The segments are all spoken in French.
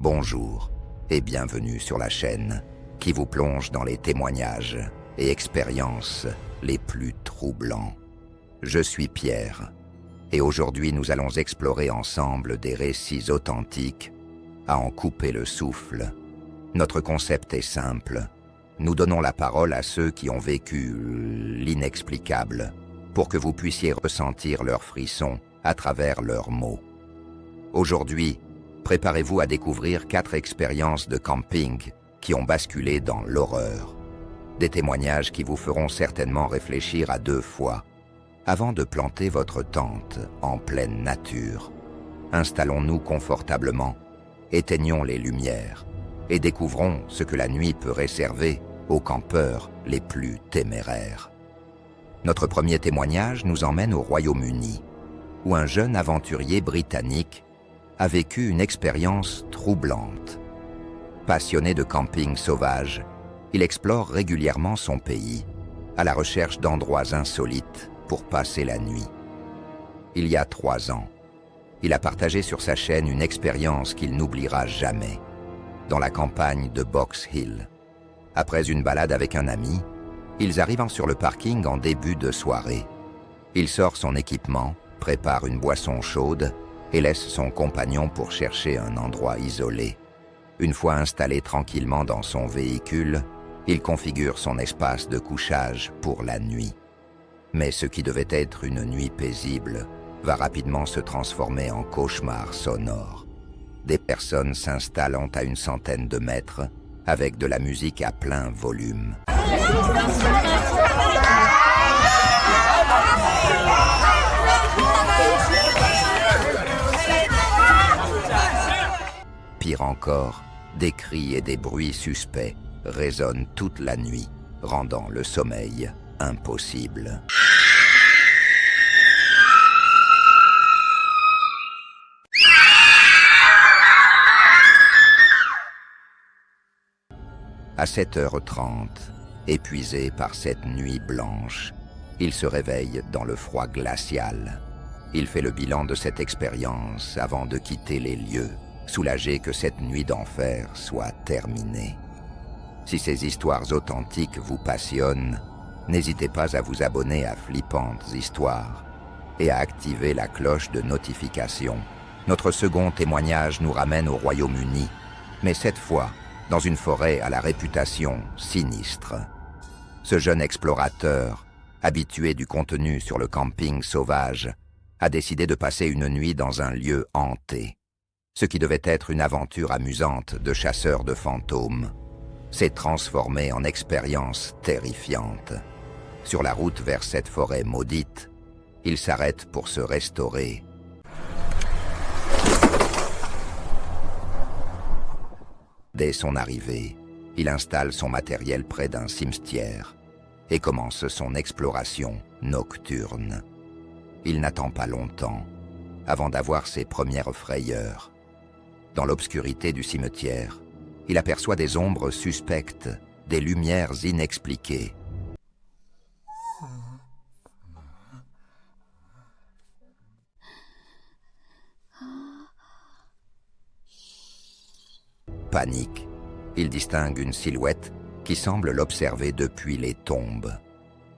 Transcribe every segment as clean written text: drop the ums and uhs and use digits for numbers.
Bonjour et bienvenue sur la chaîne qui vous plonge dans les témoignages et expériences les plus troublants. Je suis Pierre et aujourd'hui nous allons explorer ensemble des récits authentiques à en couper le souffle. Notre concept est simple. Nous donnons la parole à ceux qui ont vécu l'inexplicable pour que vous puissiez ressentir leurs frissons à travers leurs mots. Aujourd'hui, préparez-vous à découvrir 4 expériences de camping qui ont basculé dans l'horreur. Des témoignages qui vous feront certainement réfléchir à 2 fois avant de planter votre tente en pleine nature. Installons-nous confortablement, éteignons les lumières et découvrons ce que la nuit peut réserver aux campeurs les plus téméraires. Notre premier témoignage nous emmène au Royaume-Uni, où un jeune aventurier britannique a vécu une expérience troublante. Passionné de camping sauvage, il explore régulièrement son pays, à la recherche d'endroits insolites pour passer la nuit. Il y a 3 ans, il a partagé sur sa chaîne une expérience qu'il n'oubliera jamais, dans la campagne de Box Hill. Après une balade avec un ami, ils arrivent sur le parking en début de soirée. Il sort son équipement, prépare une boisson chaude et laisse son compagnon pour chercher un endroit isolé. Une fois installé tranquillement dans son véhicule, il configure son espace de couchage pour la nuit. Mais ce qui devait être une nuit paisible va rapidement se transformer en cauchemar sonore. Des personnes s'installant à une centaine de mètres avec de la musique à plein volume. Pire encore, des cris et des bruits suspects résonnent toute la nuit, rendant le sommeil impossible. À 7h30, épuisé par cette nuit blanche, il se réveille dans le froid glacial. Il fait le bilan de cette expérience avant de quitter les lieux, soulagé que cette nuit d'enfer soit terminée. Si ces histoires authentiques vous passionnent, n'hésitez pas à vous abonner à Flippantes Histoires et à activer la cloche de notification. Notre second témoignage nous ramène au Royaume-Uni, mais cette fois, dans une forêt à la réputation sinistre. Ce jeune explorateur, habitué du contenu sur le camping sauvage, a décidé de passer une nuit dans un lieu hanté. Ce qui devait être une aventure amusante de chasseur de fantômes s'est transformé en expérience terrifiante. Sur la route vers cette forêt maudite, il s'arrête pour se restaurer. Dès son arrivée, il installe son matériel près d'un cimetière et commence son exploration nocturne. Il n'attend pas longtemps avant d'avoir ses premières frayeurs. Dans l'obscurité du cimetière, il aperçoit des ombres suspectes, des lumières inexpliquées. Panique, il distingue une silhouette qui semble l'observer depuis les tombes.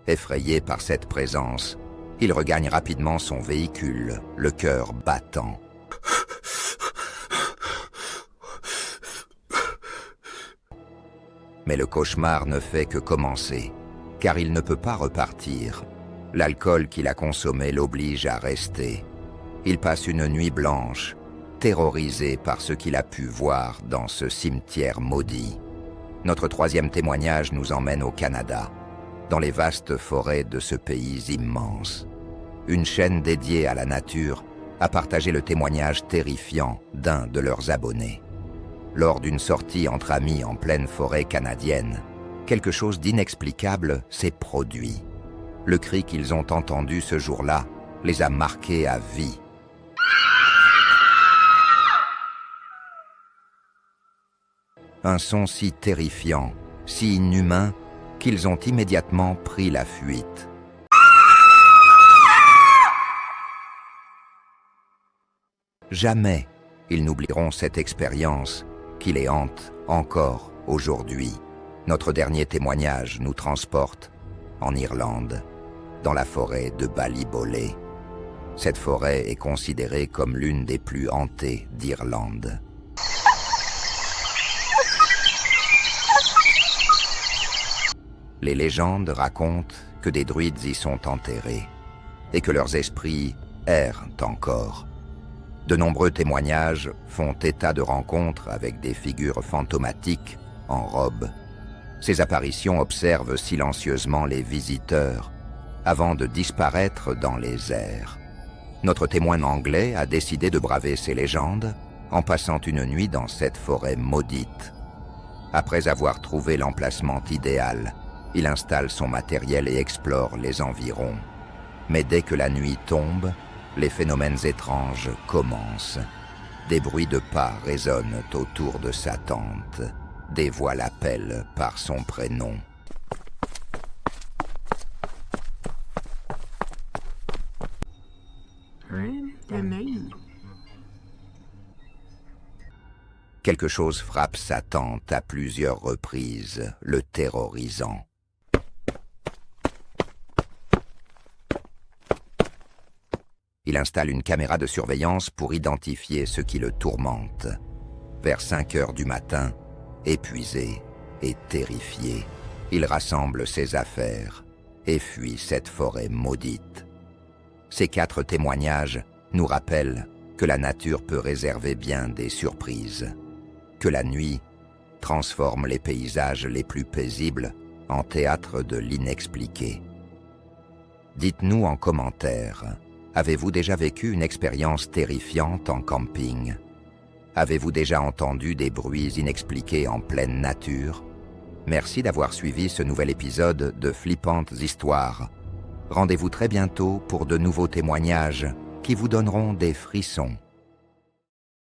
Effrayé par cette présence, il regagne rapidement son véhicule, le cœur battant. Mais le cauchemar ne fait que commencer, car il ne peut pas repartir. L'alcool qu'il a consommé l'oblige à rester. Il passe une nuit blanche, terrorisé par ce qu'il a pu voir dans ce cimetière maudit. Notre troisième témoignage nous emmène au Canada, dans les vastes forêts de ce pays immense. Une chaîne dédiée à la nature a partagé le témoignage terrifiant d'un de leurs abonnés. Lors d'une sortie entre amis en pleine forêt canadienne, quelque chose d'inexplicable s'est produit. Le cri qu'ils ont entendu ce jour-là les a marqués à vie. Un son si terrifiant, si inhumain, qu'ils ont immédiatement pris la fuite. Jamais ils n'oublieront cette expérience qui les hante encore aujourd'hui. Notre dernier témoignage nous transporte en Irlande, dans la forêt de Ballyboley. Cette forêt est considérée comme l'une des plus hantées d'Irlande. Les légendes racontent que des druides y sont enterrés et que leurs esprits errent encore. De nombreux témoignages font état de rencontres avec des figures fantomatiques en robe. Ces apparitions observent silencieusement les visiteurs avant de disparaître dans les airs. Notre témoin anglais a décidé de braver ces légendes en passant une nuit dans cette forêt maudite. Après avoir trouvé l'emplacement idéal, il installe son matériel et explore les environs. Mais dès que la nuit tombe, les phénomènes étranges commencent. Des bruits de pas résonnent autour de sa tente. Des voix l'appellent par son prénom. Quelque chose frappe sa tente à plusieurs reprises, le terrorisant. Il installe une caméra de surveillance pour identifier ce qui le tourmente. Vers 5 heures du matin, épuisé et terrifié, il rassemble ses affaires et fuit cette forêt maudite. Ces 4 témoignages nous rappellent que la nature peut réserver bien des surprises, que la nuit transforme les paysages les plus paisibles en théâtre de l'inexpliqué. Dites-nous en commentaire, avez-vous déjà vécu une expérience terrifiante en camping? Avez-vous déjà entendu des bruits inexpliqués en pleine nature? Merci d'avoir suivi ce nouvel épisode de Flippantes Histoires. Rendez-vous très bientôt pour de nouveaux témoignages qui vous donneront des frissons.